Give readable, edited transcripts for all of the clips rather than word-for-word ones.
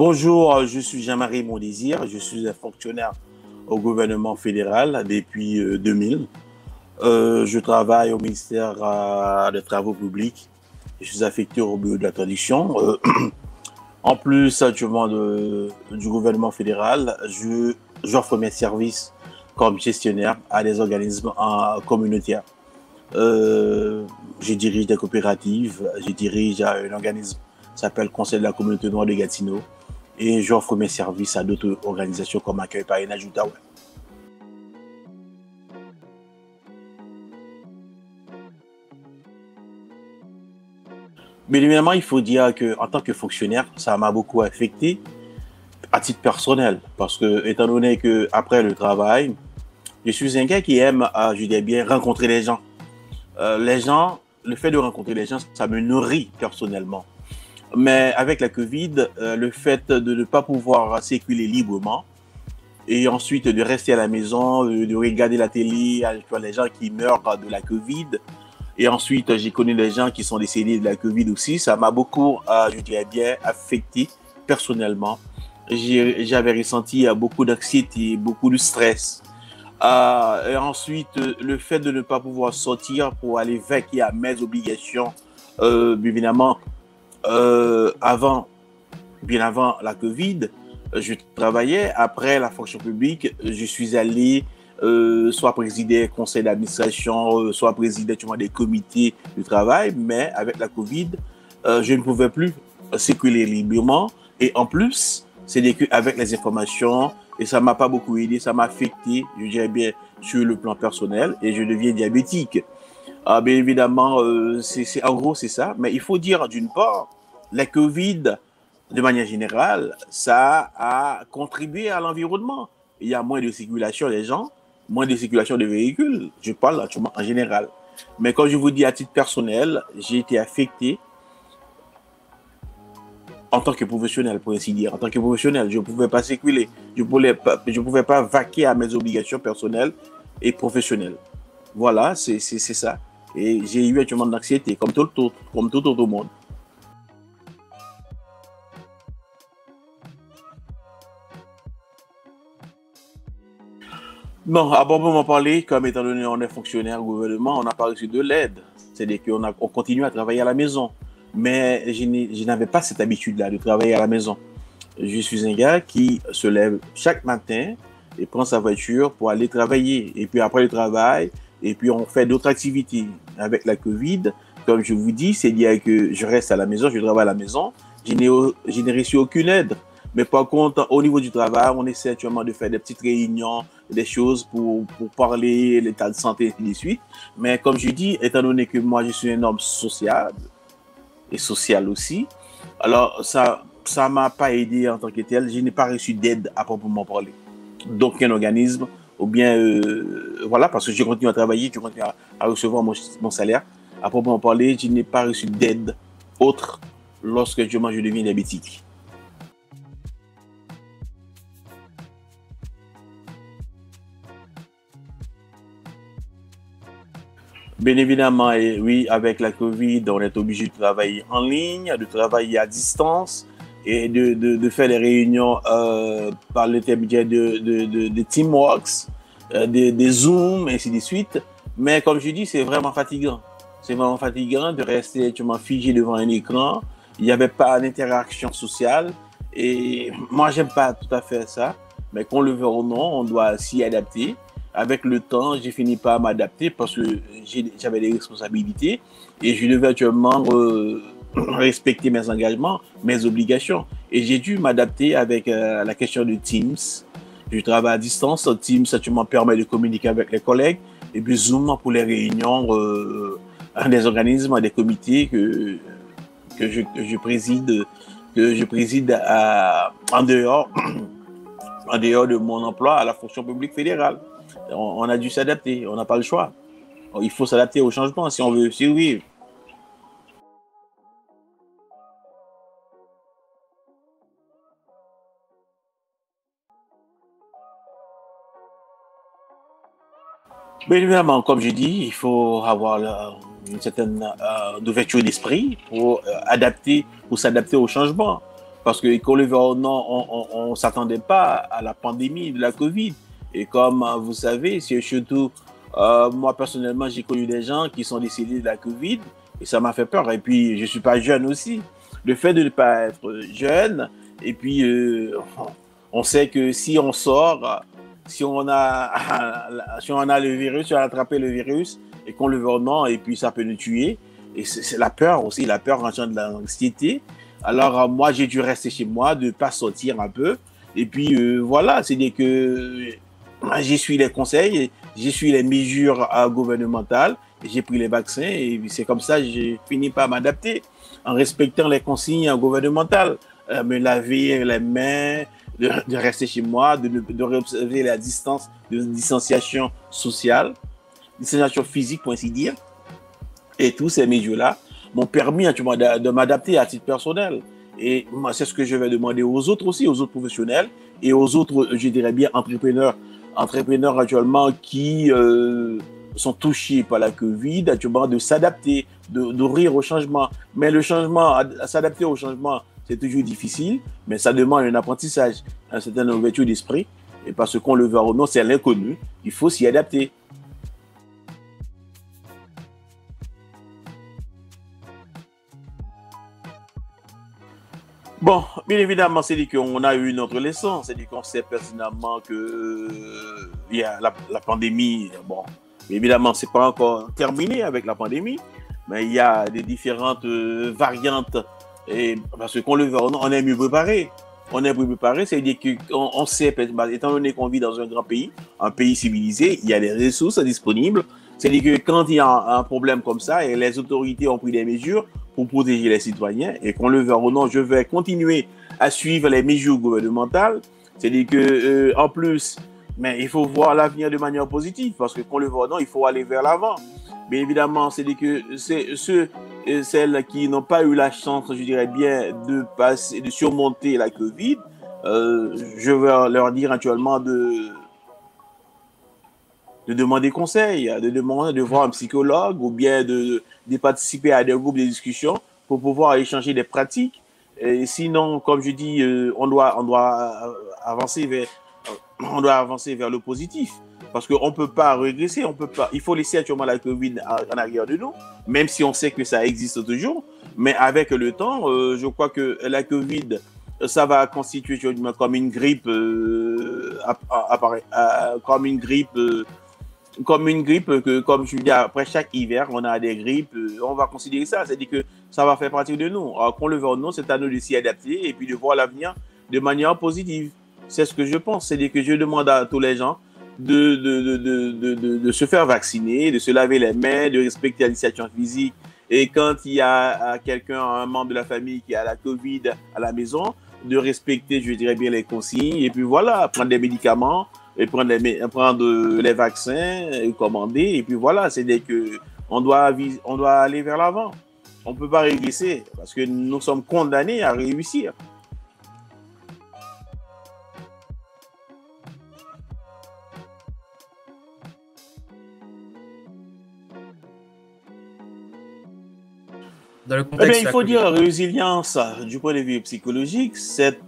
Bonjour, je suis Jean-Marie Mondésir, je suis un fonctionnaire au gouvernement fédéral depuis 2000. Je travaille au ministère des Travaux publics. Je suis affecté au bureau de la traduction. En plus actuellement du gouvernement fédéral, j'offre mes services comme gestionnaire à des organismes communautaires. Euh, je dirige des coopératives, je dirige un organisme qui s'appelle Conseil de la communauté noire de Gatineau et j'offre mes services à d'autres organisations comme Accueil Parrainage Outaouais. Mais évidemment, il faut dire qu'en tant que fonctionnaire, ça m'a beaucoup affecté à titre personnel parce que, étant donné qu'après le travail, je suis un gars qui aime, je dirais bien, rencontrer les gens. Les gens, le fait de rencontrer les gens, ça me nourrit personnellement. Mais avec la Covid, le fait de ne pas pouvoir circuler librement et ensuite de rester à la maison, de regarder la télé, les gens qui meurent de la Covid, et ensuite j'ai connu des gens qui sont décédés de la Covid aussi, ça m'a beaucoup, je dirais bien, affecté personnellement. J'avais ressenti beaucoup d'anxiété, beaucoup de stress. Et ensuite, le fait de ne pas pouvoir sortir pour aller vaquer à mes obligations, évidemment, avant, bien avant la Covid, je travaillais. Après la fonction publique, je suis allé soit présider conseil d'administration, soit présider des comités de travail. Mais avec la Covid, je ne pouvais plus circuler librement. Et en plus, c'est avec les informations, et ça ne m'a pas beaucoup aidé, ça m'a affecté, je dirais bien, sur le plan personnel, et je deviens diabétique. Bien évidemment, en gros, c'est ça. Mais il faut dire, d'une part, la Covid, de manière générale, ça a contribué à l'environnement. Il y a moins de circulation des gens, moins de circulation de véhicules. Je parle en général. Mais comme je vous dis à titre personnel, j'ai été affecté en tant que professionnel, pour ainsi dire. En tant que professionnel, je ne pouvais pas circuler. Je pouvais pas vaquer à mes obligations personnelles et professionnelles. Voilà, c'est ça. Et j'ai eu actuellement de l'anxiété, comme tout autre monde. Non, à proprement parler, comme étant donné qu'on est fonctionnaire au gouvernement, on n'a pas reçu de l'aide. C'est-à-dire on continue à travailler à la maison. Mais je n'avais pas cette habitude-là de travailler à la maison. Je suis un gars qui se lève chaque matin et prend sa voiture pour aller travailler. Et puis après le travail, et puis on fait d'autres activités. Avec la Covid, comme je vous dis, c'est-à-dire que je reste à la maison, je travaille à la maison, je n'ai reçu aucune aide. Mais par contre, au niveau du travail, on essaie actuellement de faire des petites réunions, des choses pour parler l'état de santé et ainsi de suite. Mais comme je dis, étant donné que moi je suis un homme social et social aussi, alors ça m'a pas aidé en tant que tel. Je n'ai pas reçu d'aide à proprement parler. D'aucun organisme, ou bien, voilà, parce que je continue à travailler, je continue à recevoir mon salaire. À proprement parler, je n'ai pas reçu d'aide autre lorsque je deviens diabétique. Bien évidemment, et oui, avec la Covid, on est obligé de travailler en ligne, de travailler à distance et de faire des réunions par l'intermédiaire de Teamworks, des Zoom, et ainsi de suite. Mais comme je dis, c'est vraiment fatigant. C'est vraiment fatigant de rester figé devant un écran. Il n'y avait pas d'interaction sociale. Et moi, j'aime pas tout à fait ça. Mais qu'on le veuille ou non, on doit s'y adapter. Avec le temps, j'ai fini par m'adapter parce que j'avais des responsabilités et je devais actuellement respecter mes engagements, mes obligations. Et j'ai dû m'adapter avec la question de Teams. Je travaille à distance. Teams, actuellement, permet de communiquer avec les collègues. Et puis Zoom pour les réunions des organismes, des comités que je préside en dehors de mon emploi à la fonction publique fédérale. On a dû s'adapter, on n'a pas le choix. Il faut s'adapter au changement si on veut survivre. Mais évidemment, comme je dis, il faut avoir une certaine ouverture d'esprit pour s'adapter au changement. Parce que, qu'on le veuille ou non, on ne s'attendait pas à la pandémie de la Covid. Et comme vous savez, c'est surtout, moi personnellement, j'ai connu des gens qui sont décédés de la Covid et ça m'a fait peur. Et puis, je ne suis pas jeune aussi. Le fait de ne pas être jeune, et puis, on sait que si on sort, si on a, si on a le virus, si on a attrapé le virus, et qu'on le veut ou non, et puis ça peut nous tuer. Et c'est la peur aussi, la peur engendre de l'anxiété. Alors, moi, j'ai dû rester chez moi, de ne pas sortir un peu. Et puis, voilà, c'est dès que j'ai suivi les conseils, j'ai suivi les mesures gouvernementales, j'ai pris les vaccins, et c'est comme ça que j'ai fini par m'adapter en respectant les consignes gouvernementales. Me laver les mains, de rester chez moi, de réobserver la distance, de distanciation sociale, distanciation physique, pour ainsi dire. Et tous ces mesures-là m'ont permis de m'adapter à titre personnel. Et moi, c'est ce que je vais demander aux autres aussi, aux autres professionnels et aux autres, je dirais bien, entrepreneurs actuellement qui sont touchés par la Covid, actuellement, de s'adapter, d'ouvrir au changement. Mais le changement, s'adapter au changement, c'est toujours difficile, mais ça demande un apprentissage, un certain ouverture d'esprit. Et parce qu'on le veut ou non, c'est l'inconnu. Il faut s'y adapter. Bon, bien évidemment, c'est dit qu'on a eu notre leçon. C'est dit qu'on sait pertinemment que il y a la pandémie. Bon, évidemment, c'est pas encore terminé avec la pandémie, mais il y a des différentes variantes. Et parce qu'on le veut, on est mieux préparé. On est mieux préparé, c'est-à-dire qu'on sait, étant donné qu'on vit dans un pays civilisé, il y a des ressources disponibles. C'est-à-dire que quand il y a un problème comme ça, et les autorités ont pris des mesures pour protéger les citoyens, et qu'on le veut ou non, je vais continuer à suivre les mesures gouvernementales. C'est-à-dire que, en plus, mais il faut voir l'avenir de manière positive, parce que qu'on le veut ou non, il faut aller vers l'avant. Mais évidemment, c'est-à-dire que c'est ceux et celles qui n'ont pas eu la chance, je dirais bien, de surmonter la Covid, je vais leur dire actuellement de demander conseil, de demander de voir un psychologue ou bien de participer à des groupes de discussion pour pouvoir échanger des pratiques. Et sinon, comme je dis, avancer vers, on doit avancer vers le positif. Parce qu'on ne peut pas régresser, on peut pas. Il faut laisser actuellement la Covid en arrière de nous, même si on sait que ça existe toujours. Mais avec le temps, je crois que la Covid, ça va constituer comme une grippe, comme une grippe que, comme je dis, après chaque hiver, on a des grippes, on va considérer ça. C'est-à-dire que ça va faire partie de nous. Alors qu'on le veut ou non, c'est à nous de s'y adapter et puis de voir l'avenir de manière positive. C'est ce que je pense. C'est-à-dire que je demande à tous les gens de se faire vacciner, de se laver les mains, de respecter la distanciation physique. Et quand il y a quelqu'un, un membre de la famille qui a la Covid à la maison, de respecter, je dirais bien, les consignes. Et puis voilà, prendre des médicaments, et prendre les vaccins commandés. Et puis voilà, c'est dès que on doit aller vers l'avant. On ne peut pas régresser parce que nous sommes condamnés à réussir. Dans le Eh bien, contexte de il la faut Covid. dire résilience du point de vue psychologique, c'est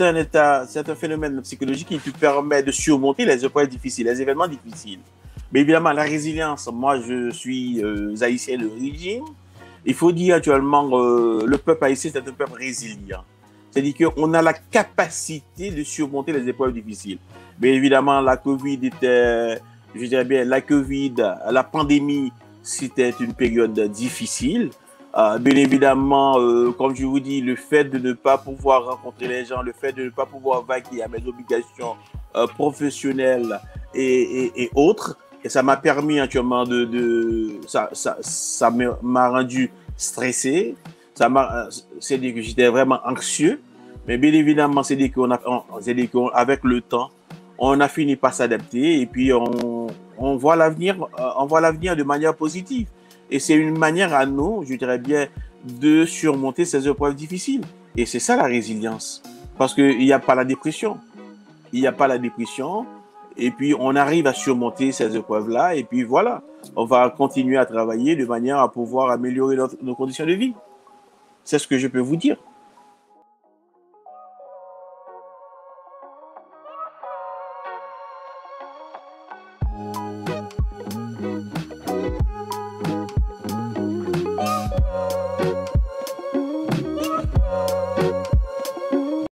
un état, c'est un phénomène psychologique qui te permet de surmonter les épreuves difficiles, les événements difficiles. Mais évidemment, la résilience, moi je suis haïtien d'origine. Il faut dire actuellement, le peuple haïtien, c'est un peuple résilient. C'est-à-dire qu'on a la capacité de surmonter les épreuves difficiles. Mais évidemment, la Covid était, je dirais bien, la Covid, la pandémie, c'était une période difficile. Bien évidemment, comme je vous dis, le fait de ne pas pouvoir rencontrer les gens, le fait de ne pas pouvoir vaquer à mes obligations professionnelles et autres, et ça m'a permis actuellement ça m'a rendu stressé, c'est dire que j'étais vraiment anxieux, mais bien évidemment, c'est dire qu'avec le temps, on a fini par s'adapter et puis on voit l'avenir de manière positive. Et c'est une manière à nous, je dirais bien, de surmonter ces épreuves difficiles. Et c'est ça la résilience. Parce qu'il n'y a pas la dépression. Il n'y a pas la dépression. Et puis on arrive à surmonter ces épreuves-là. Et puis voilà. on va continuer à travailler de manière à pouvoir améliorer nos conditions de vie. C'est ce que je peux vous dire.